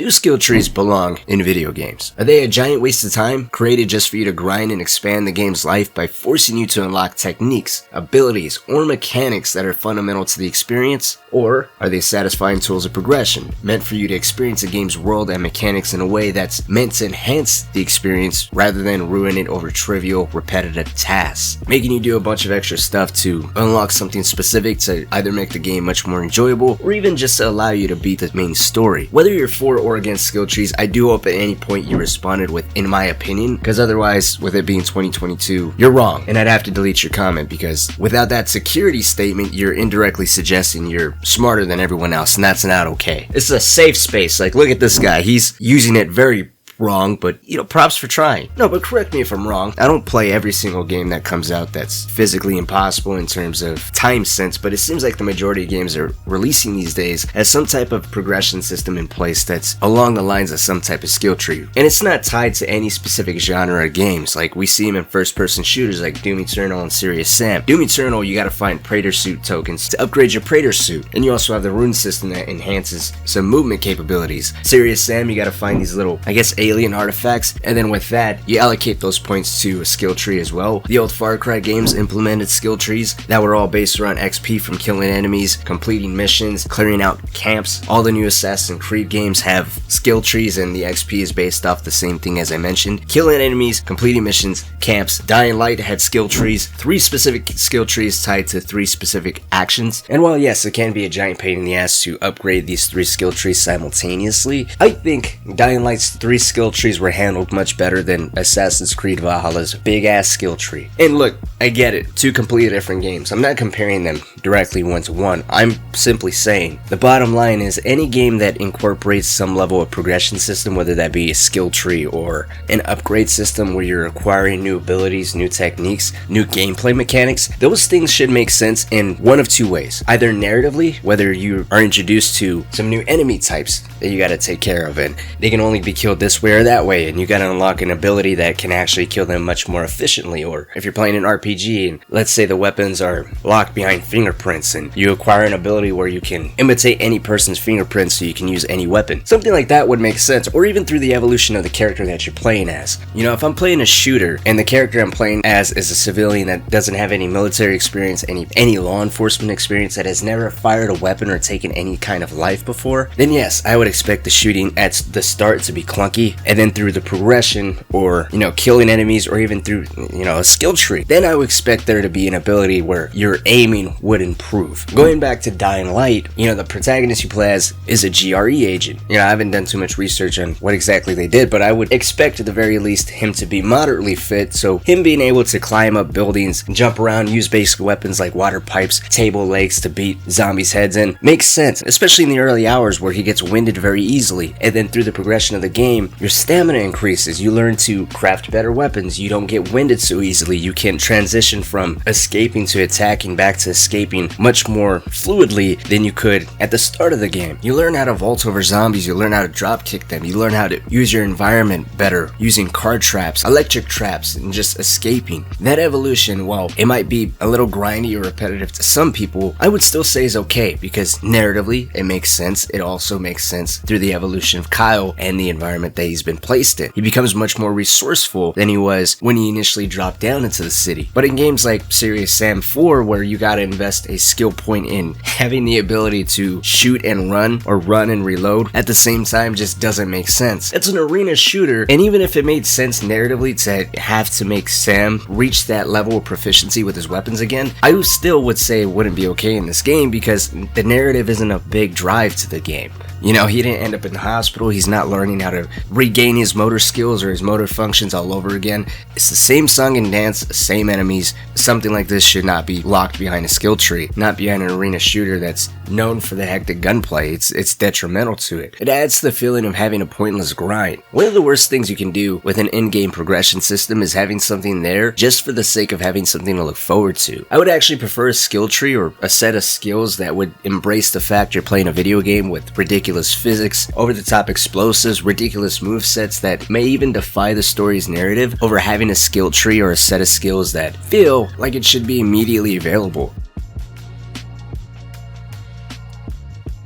Do skill trees belong in video games? Are they a giant waste of time, created just for you to grind and expand the game's life by forcing you to unlock techniques, abilities, or mechanics that are fundamental to the experience? Or are they satisfying tools of progression, meant for you to experience a game's world and mechanics in a way that's meant to enhance the experience rather than ruin it over trivial, repetitive tasks, making you do a bunch of extra stuff to unlock something specific to either make the game much more enjoyable or even just to allow you to beat the main story? Whether you're for or against skill trees, I do hope at any point you responded with "in my opinion," because otherwise, with it being 2022, you're wrong, and I'd have to delete your comment, because without that security statement, you're indirectly suggesting you're smarter than everyone else, and that's not okay. This is a safe space. Like, look at this guy. He's using it very wrong, but props for trying. No, but correct me if I'm wrong. I don't play every single game that comes out that's physically impossible in terms of time sense, but it seems like the majority of games are releasing these days has some type of progression system in place that's along the lines of some type of skill tree. And it's not tied to any specific genre of games. Like, we see them in first-person shooters like Doom Eternal and Serious Sam. Doom Eternal, you gotta find Praetor suit tokens to upgrade your Praetor suit. And you also have the rune system that enhances some movement capabilities. Serious Sam, you gotta find these little, I guess, alien artifacts, and then with that, you allocate those points to a skill tree as well. The old Far Cry games implemented skill trees that were all based around XP from killing enemies, completing missions, clearing out camps. All the new Assassin's Creed games have skill trees, and the XP is based off the same thing as I mentioned. Killing enemies, completing missions, camps. Dying Light had skill trees, 3 specific skill trees tied to 3 specific actions. And while yes, it can be a giant pain in the ass to upgrade these 3 skill trees simultaneously, I think Dying Light's 3 skill trees were handled much better than Assassin's Creed Valhalla's big ass skill tree. And look, I get it, 2 completely different games. I'm not comparing them directly one to one. I'm simply saying the bottom line is any game that incorporates some level of progression system, whether that be a skill tree or an upgrade system where you're acquiring new abilities, new techniques, new gameplay mechanics, those things should make sense in one of 2 ways. Either narratively, whether you are introduced to some new enemy types that you gotta take care of, and they can only be killed this way or that way, and you gotta unlock an ability that can actually kill them much more efficiently. Or if you're playing an RPG and let's say the weapons are locked behind fingerprints, and you acquire an ability where you can imitate any person's fingerprints so you can use any weapon. Something like that would make sense, or even through the evolution of the character that you're playing as. If I'm playing a shooter and the character I'm playing as is a civilian that doesn't have any military experience, any law enforcement experience, that has never fired a weapon or taken any kind of life before, then yes, I would expect the shooting at the start to be clunky, and then through the progression, or killing enemies, or even through a skill tree, then I would expect there to be an ability where your aiming would improve. Going back to Dying Light, the protagonist you play as is a GRE agent. I haven't done too much research on what exactly they did, but I would expect at the very least him to be moderately fit, so him being able to climb up buildings, jump around, use basic weapons like water pipes, table legs to beat zombies' heads in, makes sense, especially in the early hours where he gets winded very easily. And then through the progression of the game, your stamina increases, you learn to craft better weapons, you don't get winded so easily, you can transition from escaping to attacking back to escaping much more fluidly than you could at the start of the game. You learn how to vault over zombies, you learn how to drop kick them, you learn how to use your environment better, using card traps, electric traps, and just escaping. That evolution, while it might be a little grindy or repetitive to some people, I would still say is okay, because narratively it makes sense. It also makes sense through the evolution of Kyle and the environment that he's been placed in. He becomes much more resourceful than he was when he initially dropped down into the city. But in games like Serious Sam 4, where you gotta invest a skill point in having the ability to shoot and run, or run and reload at the same time, just doesn't make sense. It's an arena shooter, and even if it made sense narratively to have to make Sam reach that level of proficiency with his weapons again, I still would say it wouldn't be okay in this game, because the narrative isn't a big drive to the game. He didn't end up in the hospital, he's not learning how to regain his motor skills or his motor functions all over again. It's the same song and dance, same enemies. Something like this should not be locked behind a skill tree, not behind an arena shooter that's known for the hectic gunplay. It's detrimental to it. It adds to the feeling of having a pointless grind. One of the worst things you can do with an in-game progression system is having something there just for the sake of having something to look forward to. I would actually prefer a skill tree, or a set of skills that would embrace the fact you're playing a video game with ridiculous physics, over-the-top explosives, ridiculous movesets that may even defy the story's narrative, over having a skill tree or a set of skills that feel like it should be immediately available.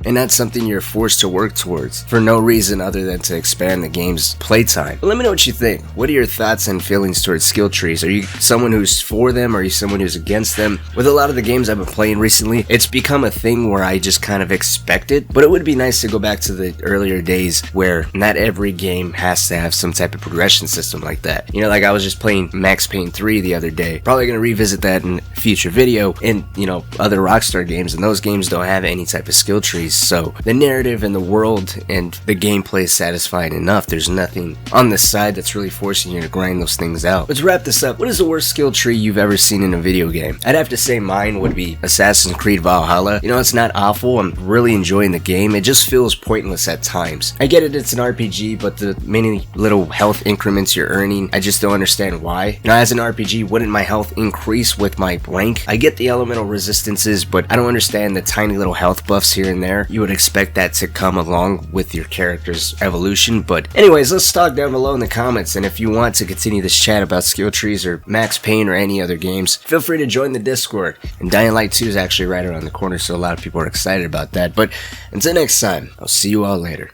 and that's something you're forced to work towards for no reason other than to expand the game's playtime. But let me know what you think. What are your thoughts and feelings towards skill trees? Are you someone who's for them, or are you someone who's against them? With a lot of the games I've been playing recently, it's become a thing where I just kind of expect it, but it would be nice to go back to the earlier days where not every game has to have some type of progression system like that. You know, like I was just playing Max Payne 3 the other day. Probably gonna revisit that in a future video, and you know, other Rockstar games, and those games don't have any type of skill trees, so the narrative and the world and the gameplay is satisfying enough. There's nothing on the side that's really forcing you to grind those things out. Let's wrap this up. What is the worst skill tree you've ever seen in a video game? I'd have to say mine would be Assassin's Creed Valhalla. You know, it's not awful. I'm really enjoying the game. It just feels pointless at times. I get it, it's an RPG, but the many little health increments you're earning, I just don't understand why. You know, as an RPG, wouldn't my health increase with my rank? I get the elemental resistances, but I don't understand the tiny little health buffs here and there. You would expect that to come along with your character's evolution. But anyways, let's talk down below in the comments, and if you want to continue this chat about skill trees or Max Payne or any other games, feel free to join the Discord. And Dying Light 2 is actually right around the corner, so a lot of people are excited about that. But until next time, I'll see you all later.